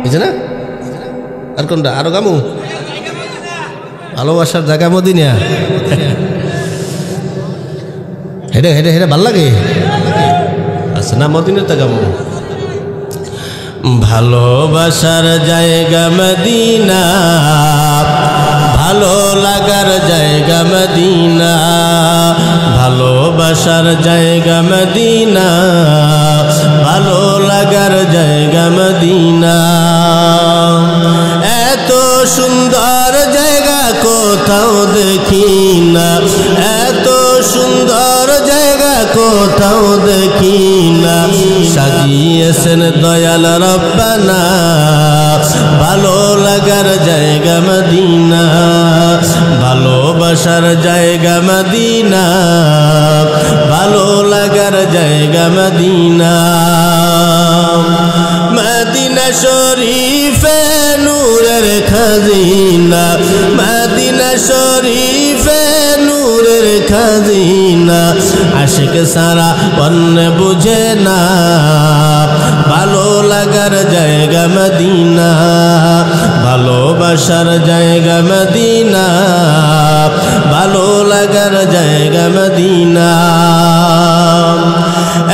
বুঝছে না? আর কোনটা? আরো গামু ভালোবাসার জায়গা মদিনা। হেঁটে হেঁটে হেঁটে ভাল লাগে। আচ্ছা না, মদিনাতে গামু। ভালোবাসার জায়গা মদিনা, ভালো লাগার জায়গা মদিনা, ভালোবাসার জায়গা মদিনা, ভালো লাগার জায়গা মদিনা। এত সুন্দর জায়গা কোথাও দেখি না, এত সুন্দর জায়গা কোথাও দেখি না। সাজিয়েছেন দয়াল রব্বানা, ভালো লাগার জায়গা মদিনা, ভালোবাসার জায়গা মদিনা, ভালো লাগার জায়গা মদিনা। মদিনা শরীফে নূরের খাজিনা, মদিনা শরীফে নূরের খাজিনা। আশিক সারা অন্য বুঝে না, ভালো লাগার জায়গা মদিনা, ভালোবাসার জায়গা মদিনা, ভালো লাগার জায়গা মদিনা।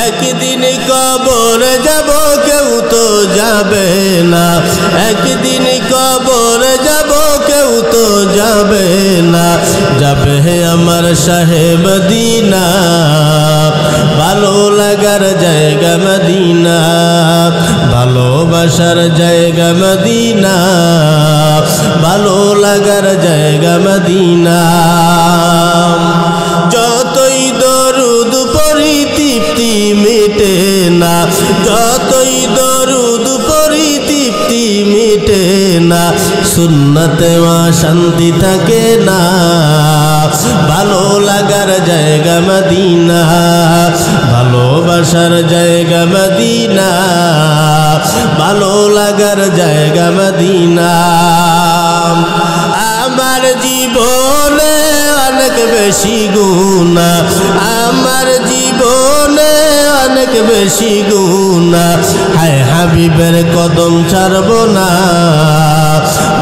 একদিন কবর যাব কেউ তো যাবে না, একদিন কবর যাব কেউ তো যাবে না। যাবে আমার শাহে মদিনা, ভালো লাগার জায়গা মদিনা, ভালোবাসার জায়গা মদিনা, ভালো লাগার জায়গা মদিনা। যতই দরুদ পড়ি তৃপ্তি মিটে না, যতই দরুদ পড়ি তৃপ্তি মিটে না। সুন্নতে মা শান্তি থাকে না, ভালো লাগার জায়গা মদিনা, ভালোবাসার জায়গা মদিনা, ভালো লাগার জায়গা মদিনা। আমার জীবনে অনেক বেশি গুনাহ, আমার জীবনে অনেক বেশি গুনাহ। হায় হাবিবের কদম ছাড়ব না,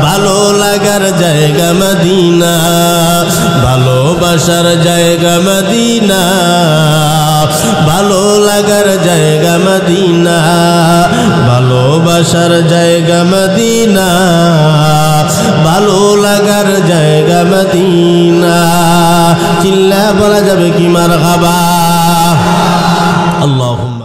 ভালো লাগার জায়গা মদিনা, ভালোবাসার জায়গা মদিনা, ভালো লাগার জায়গা মদিনা, ভালোবাসার জায়গা মদিনা, ভালো লাগার জায়গা মদিনা। চিল্লা বলা যাবে কি মারহাবা। আল্লাহুম্মা